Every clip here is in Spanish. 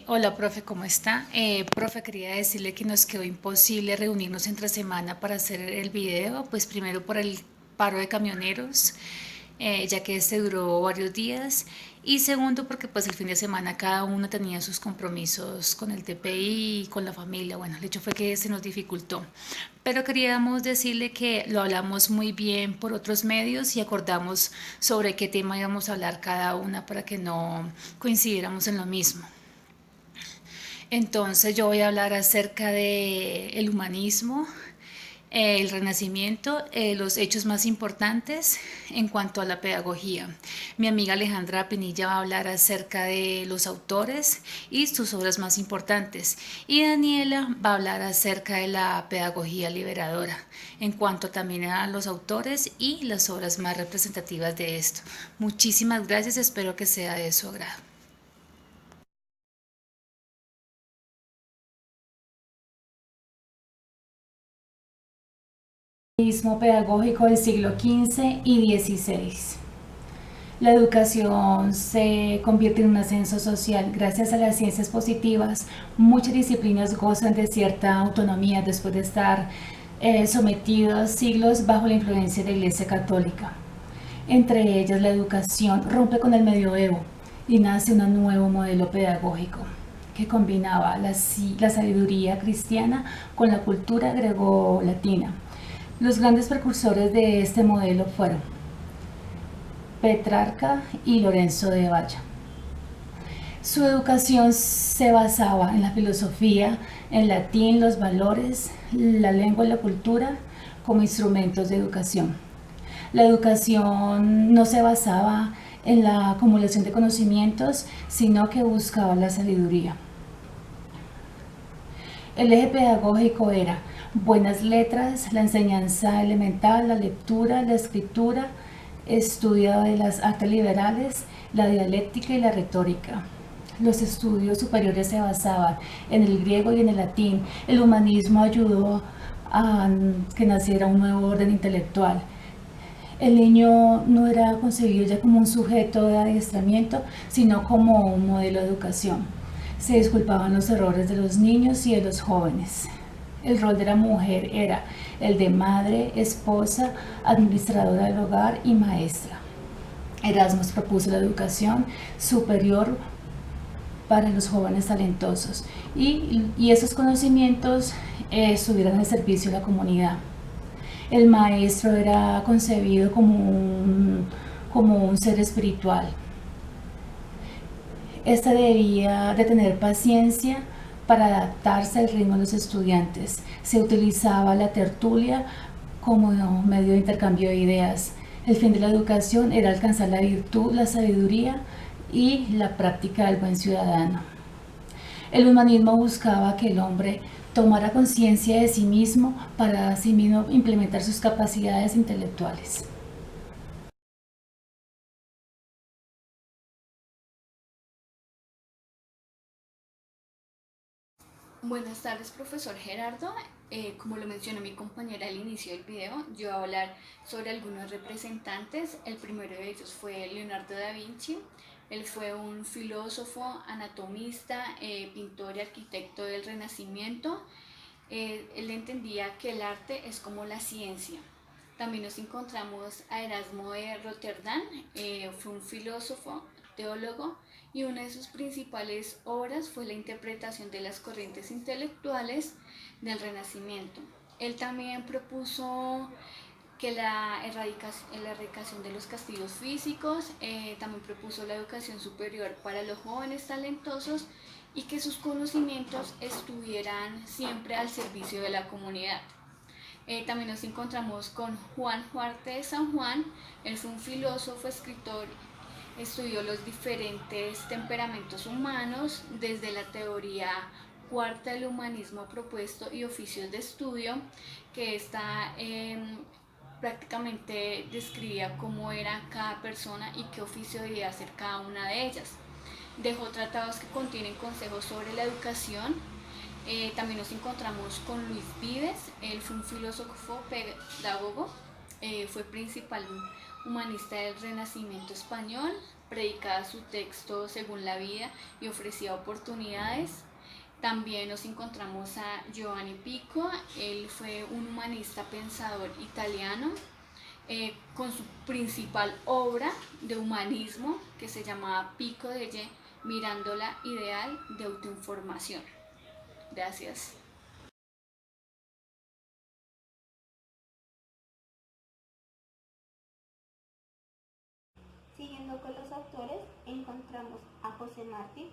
Hola, profe, ¿cómo está? Profe, quería decirle que nos quedó imposible reunirnos entre semana para hacer el video, pues primero por el paro de camioneros, ya que este duró varios días, y segundo porque pues el fin de semana cada uno tenía sus compromisos con el TPI y con la familia. Bueno, el hecho fue que se nos dificultó, pero queríamos decirle que lo hablamos muy bien por otros medios y acordamos sobre qué tema íbamos a hablar cada una para que no coincidiéramos en lo mismo. Entonces yo voy a hablar acerca del humanismo, el renacimiento, los hechos más importantes en cuanto a la pedagogía. Mi amiga Alejandra Pinilla va a hablar acerca de los autores y sus obras más importantes. Y Daniela va a hablar acerca de la pedagogía liberadora, en cuanto también a los autores y las obras más representativas de esto. Muchísimas gracias, espero que sea de su agrado. Mismo pedagógico del siglo XV y XVI. La educación se convierte en un ascenso social. Gracias a las ciencias positivas, muchas disciplinas gozan de cierta autonomía después de estar sometidos siglos bajo la influencia de la Iglesia Católica. Entre ellas, la educación rompe con el medioevo y nace un nuevo modelo pedagógico que combinaba la sabiduría cristiana con la cultura greco-latina. Los grandes precursores de este modelo fueron Petrarca y Lorenzo de Valla. Su educación se basaba en la filosofía, en latín, los valores, la lengua y la cultura como instrumentos de educación. La educación no se basaba en la acumulación de conocimientos, sino que buscaba la sabiduría. El eje pedagógico era buenas letras, la enseñanza elemental, la lectura, la escritura, estudio de las artes liberales, la dialéctica y la retórica. Los estudios superiores se basaban en el griego y en el latín. El humanismo ayudó a que naciera un nuevo orden intelectual. El niño no era concebido ya como un sujeto de adiestramiento, sino como un modelo de educación. Se disculpaban los errores de los niños y de los jóvenes. El rol de la mujer era el de madre, esposa, administradora del hogar y maestra. Erasmus propuso la educación superior para los jóvenes talentosos y esos conocimientos estuvieran al servicio de la comunidad. El maestro era concebido como un ser espiritual. Este debía de tener paciencia para adaptarse al ritmo de los estudiantes. Se utilizaba la tertulia como medio de intercambio de ideas. El fin de la educación era alcanzar la virtud, la sabiduría y la práctica del buen ciudadano. El humanismo buscaba que el hombre tomara conciencia de sí mismo para así mismo implementar sus capacidades intelectuales. Buenas tardes, profesor Gerardo. Como lo mencionó mi compañera al inicio del video, yo voy a hablar sobre algunos representantes. El primero de ellos fue Leonardo da Vinci. Él fue un filósofo, anatomista, pintor y arquitecto del Renacimiento. Él entendía que el arte es como la ciencia. También nos encontramos a Erasmo de Rotterdam. Fue un filósofo, teólogo, y una de sus principales obras fue la interpretación de las corrientes intelectuales del Renacimiento. Él también propuso que la erradicación de los castigos físicos, también propuso la educación superior para los jóvenes talentosos y que sus conocimientos estuvieran siempre al servicio de la comunidad. También nos encontramos con Juan Huarte de San Juan. Él fue un filósofo, escritor, estudió los diferentes temperamentos humanos desde la teoría cuarta del humanismo propuesto y oficios de estudio, que está prácticamente describía cómo era cada persona y qué oficio debía hacer cada una de ellas. Dejó tratados que contienen consejos sobre la educación. También nos encontramos con Luis Vives. Él fue un filósofo pedagogo. Fue principal humanista del Renacimiento español, predicaba su texto según la vida y ofrecía oportunidades. También nos encontramos a Giovanni Pico. Él fue un humanista pensador italiano, con su principal obra de humanismo que se llamaba Pico delle Mirandola Ideal de Autoinformación. Gracias. Siguiendo con los autores, encontramos a José Martí.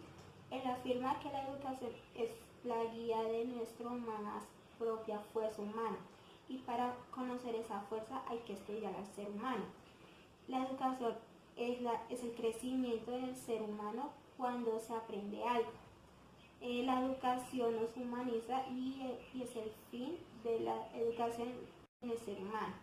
Él afirma que la educación es la guía de nuestra más propia fuerza humana y para conocer esa fuerza hay que estudiar al ser humano. La educación es el crecimiento del ser humano cuando se aprende algo. La educación nos humaniza y es el fin de la educación en el ser humano.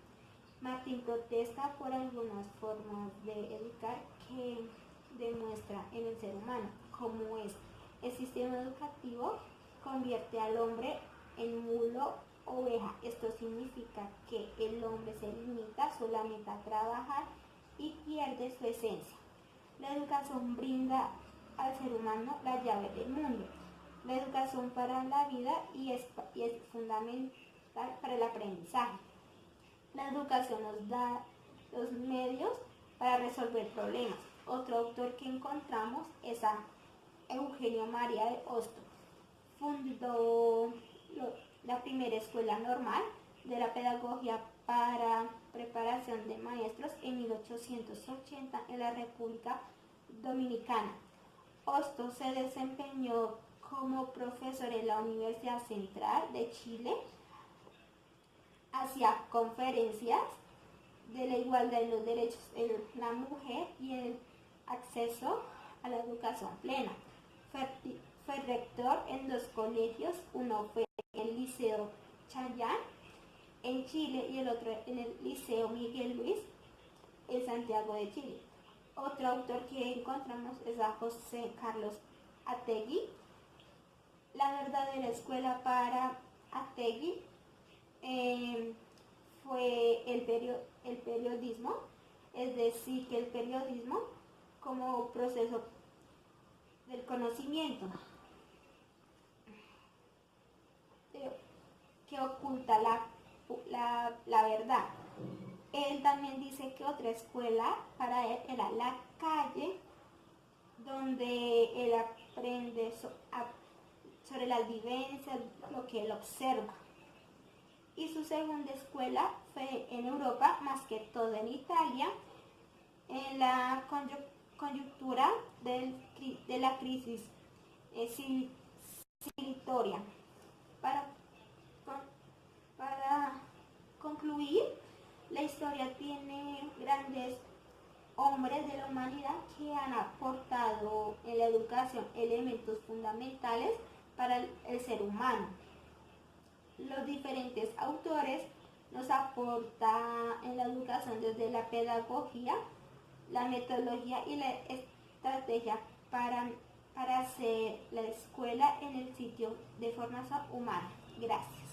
Martín protesta por algunas formas de educar que demuestra en el ser humano, como es el sistema educativo convierte al hombre en mulo oveja. Esto significa que el hombre se limita solamente a trabajar y pierde su esencia. La educación brinda al ser humano la llave del mundo. La educación para la vida y es fundamental para el aprendizaje. La educación nos da los medios para resolver problemas. Otro autor que encontramos es a Eugenio María de Hostos. Fundó la primera escuela normal de la pedagogía para preparación de maestros en 1880 en la República Dominicana. Hostos se desempeñó como profesor en la Universidad Central de Chile. Hacía conferencias de la igualdad de los derechos de la mujer y el acceso a la educación plena. Fue rector en dos colegios, uno fue en el Liceo Chayán en Chile y el otro en el Liceo Miguel Luis en Santiago de Chile. Otro autor que encontramos es a José Carlos Ategui. La verdadera escuela para Ategui fue el periodismo, es decir, que el periodismo como proceso del conocimiento que oculta la verdad. Él también dice que otra escuela para él era la calle, donde él aprende sobre las vivencias, lo que él observa. Y su segunda escuela fue en Europa, más que todo en Italia, en la coyuntura de la crisis civilizatoria. Para concluir, la historia tiene grandes hombres de la humanidad que han aportado en la educación elementos fundamentales para el ser humano. Los diferentes autores nos aportan en la educación desde la pedagogía, la metodología y la estrategia para hacer la escuela en el sitio de formación humana. Gracias.